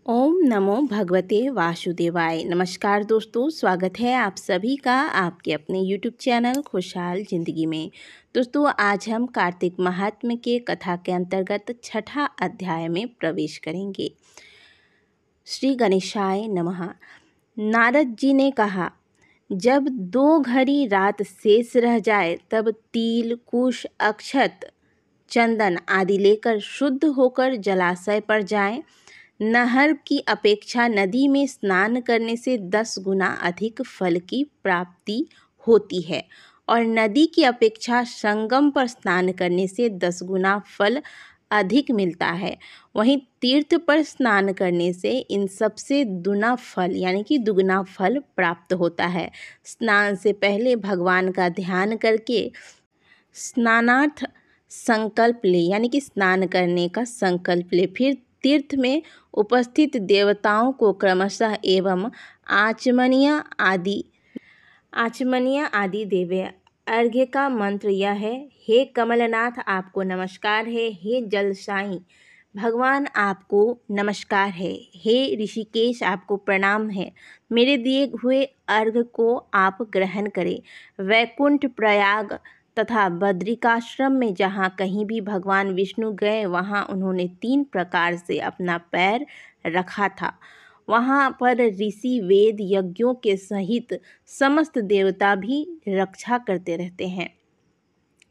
ओम नमो भगवते वासुदेवाय। नमस्कार दोस्तों, स्वागत है आप सभी का आपके अपने यूट्यूब चैनल खुशहाल ज़िंदगी में। दोस्तों, आज हम कार्तिक महात्म्य के कथा के अंतर्गत छठा अध्याय में प्रवेश करेंगे। श्री गणेशाय नमः। नारद जी ने कहा, जब 2 घड़ी रात शेष रह जाए तब तिल, कुश, अक्षत, चंदन आदि लेकर शुद्ध होकर जलाशय पर जाएं। नहर की अपेक्षा नदी में स्नान करने से 10 गुना अधिक फल की प्राप्ति होती है और नदी की अपेक्षा संगम पर स्नान करने से 10 गुना फल अधिक मिलता है। वहीं तीर्थ पर स्नान करने से इन सबसे दुना फल यानी कि दुगना फल प्राप्त होता है। स्नान से पहले भगवान का ध्यान करके स्नानार्थ संकल्प ले यानी कि स्नान करने का संकल्प ले। फिर तीर्थ में उपस्थित देवताओं को क्रमशः एवं आचमनीय आदि देवे। अर्घ्य का मंत्र यह है, हे कमलनाथ आपको नमस्कार है, हे जल साईं भगवान आपको नमस्कार है, हे ऋषिकेश आपको प्रणाम है। मेरे दिए हुए अर्घ्य को आप ग्रहण करें। वैकुंठ, प्रयाग तथा बद्रिकाश्रम में जहाँ कहीं भी भगवान विष्णु गए वहाँ उन्होंने 3 प्रकार से अपना पैर रखा था। वहाँ पर ऋषि वेद यज्ञों के सहित समस्त देवता भी रक्षा करते रहते हैं।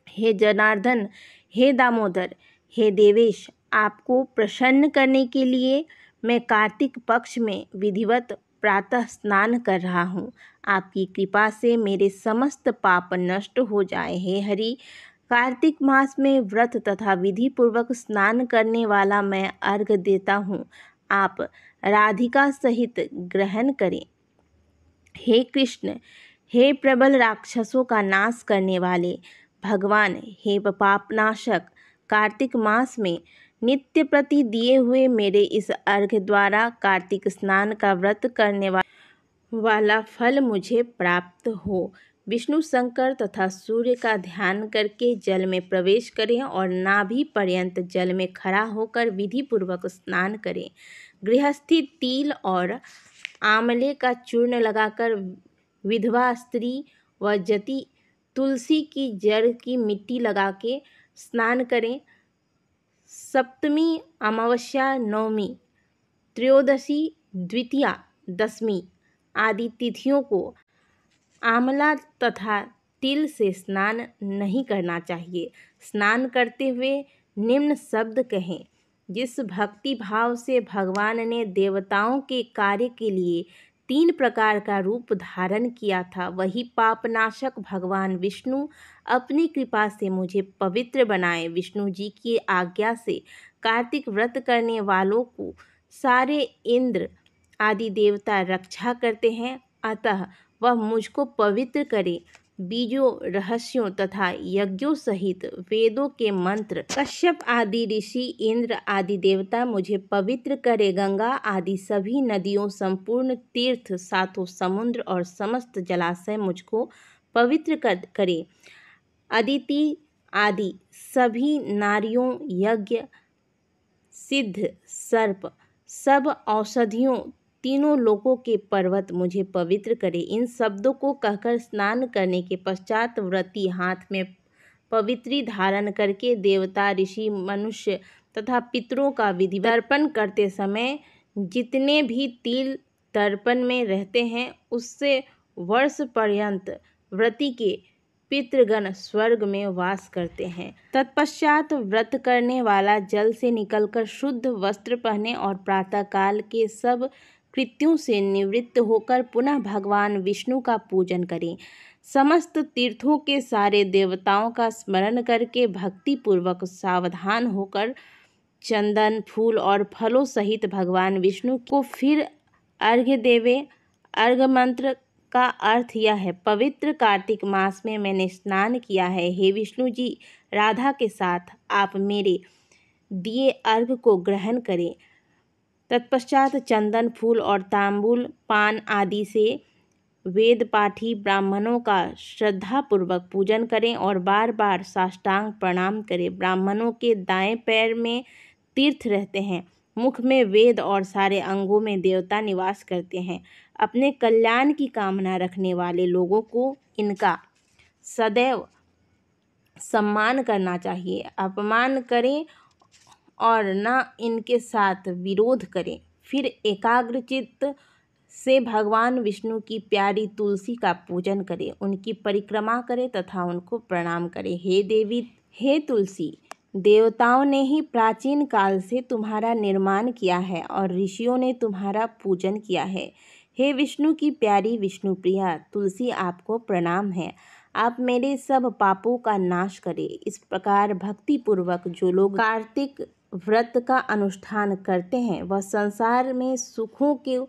हे जनार्दन, हे दामोदर, हे देवेश, आपको प्रसन्न करने के लिए मैं कार्तिक पक्ष में विधिवत प्रातः स्नान कर रहा हूँ। आपकी कृपा से मेरे समस्त पाप नष्ट हो जाए। हे हरि, कार्तिक मास में व्रत तथा विधि पूर्वक स्नान करने वाला मैं अर्घ्य देता हूँ। आप राधिका सहित ग्रहण करें। हे कृष्ण, हे प्रबल राक्षसों का नाश करने वाले भगवान, हे पापनाशक, कार्तिक मास में नित्य प्रति दिए हुए मेरे इस अर्घ्य द्वारा कार्तिक स्नान का व्रत करने वाला फल मुझे प्राप्त हो। विष्णु, शंकर तथा सूर्य का ध्यान करके जल में प्रवेश करें और नाभि पर्यंत जल में खड़ा होकर विधि पूर्वक स्नान करें। गृहस्थी तिल और आंवले का चूर्ण लगाकर विधवा स्त्री व जति तुलसी की जड़ की मिट्टी लगा के स्नान करें। सप्तमी, अमावस्या, नवमी, त्रयोदशी, द्वितीया, दशमी आदि तिथियों को आंवला तथा तिल से स्नान नहीं करना चाहिए। स्नान करते हुए निम्न शब्द कहें, जिस भक्ति भाव से भगवान ने देवताओं के कार्य के लिए 3 प्रकार का रूप धारण किया था, वही पापनाशक भगवान विष्णु अपनी कृपा से मुझे पवित्र बनाए। विष्णु जी की आज्ञा से कार्तिक व्रत करने वालों को सारे इंद्र आदि देवता रक्षा करते हैं, अतः वह मुझको पवित्र करे। बीजों, रहस्यों तथा यज्ञों सहित वेदों के मंत्र, कश्यप आदि ऋषि, इंद्र आदि देवता मुझे पवित्र करे। गंगा आदि सभी नदियों, संपूर्ण तीर्थ, सातों समुद्र और समस्त जलाशय मुझको पवित्र करे। अदिति आदि सभी नारियों, यज्ञ, सिद्ध, सर्प, सब औषधियों, तीनों लोकों के पर्वत मुझे पवित्र करे। इन शब्दों को कहकर स्नान करने के पश्चात व्रती हाथ में पवित्री धारण करके देवता, ऋषि, मनुष्य तथा पितरों का विधि तर्पण करते समय जितने भी तिल तर्पण में रहते हैं उससे वर्ष पर्यंत व्रती के पितृगण स्वर्ग में वास करते हैं। तत्पश्चात व्रत करने वाला जल से निकलकर शुद्ध वस्त्र पहने और प्रातःकाल के सब कृत्यों से निवृत्त होकर पुनः भगवान विष्णु का पूजन करें। समस्त तीर्थों के सारे देवताओं का स्मरण करके भक्ति पूर्वक सावधान होकर चंदन, फूल और फलों सहित भगवान विष्णु को फिर अर्घ्य देवे। अर्घ्य मंत्र का अर्थ यह है, पवित्र कार्तिक मास में मैंने स्नान किया है। हे विष्णु जी, राधा के साथ आप मेरे दिए अर्घ्य को ग्रहण करें। तत्पश्चात चंदन, फूल और तांबूल, पान आदि से वेद पाठी ब्राह्मणों का श्रद्धापूर्वक पूजन करें और बार बार साष्टांग प्रणाम करें। ब्राह्मणों के दाएं पैर में तीर्थ रहते हैं, मुख में वेद और सारे अंगों में देवता निवास करते हैं। अपने कल्याण की कामना रखने वाले लोगों को इनका सदैव सम्मान करना चाहिए। अपमान करें और न इनके साथ विरोध करें। फिर एकाग्रचित्त से भगवान विष्णु की प्यारी तुलसी का पूजन करें, उनकी परिक्रमा करें तथा उनको प्रणाम करें। हे देवी, हे तुलसी, देवताओं ने ही प्राचीन काल से तुम्हारा निर्माण किया है और ऋषियों ने तुम्हारा पूजन किया है। हे विष्णु की प्यारी विष्णुप्रिया तुलसी, आपको प्रणाम है। आप मेरे सब पापों का नाश करें। इस प्रकार भक्ति पूर्वक जो लोग कार्तिक व्रत का अनुष्ठान करते हैं वह संसार में सुखों के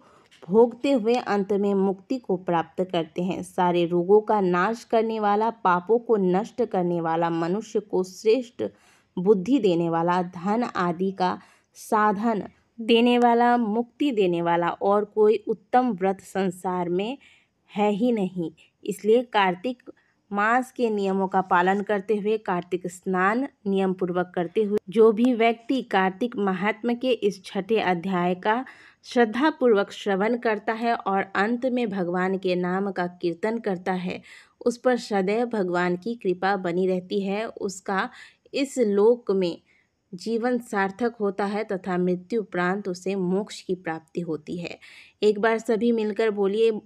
भोगते हुए अंत में मुक्ति को प्राप्त करते हैं। सारे रोगों का नाश करने वाला, पापों को नष्ट करने वाला, मनुष्य को श्रेष्ठ बुद्धि देने वाला, धन आदि का साधन देने वाला, मुक्ति देने वाला और कोई उत्तम व्रत संसार में है ही नहीं। इसलिए कार्तिक मास के नियमों का पालन करते हुए, कार्तिक स्नान नियम पूर्वक करते हुए जो भी व्यक्ति कार्तिक महात्म्य के इस छठे अध्याय का श्रद्धापूर्वक श्रवण करता है और अंत में भगवान के नाम का कीर्तन करता है, उस पर सदैव भगवान की कृपा बनी रहती है। उसका इस लोक में जीवन सार्थक होता है तथा मृत्यु उपरांत उसे मोक्ष की प्राप्ति होती है। एक बार सभी मिलकर बोलिए,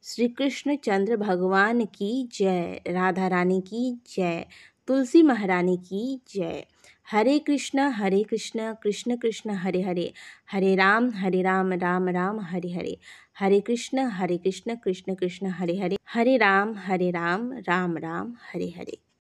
श्री कृष्ण चंद्र भगवान की जय, राधा रानी की जय, तुलसी महारानी की जय। हरे कृष्ण कृष्ण कृष्ण हरे हरे, हरे राम राम राम हरे हरे, हरे कृष्ण कृष्ण कृष्ण हरे हरे, हरे राम राम राम हरे हरे।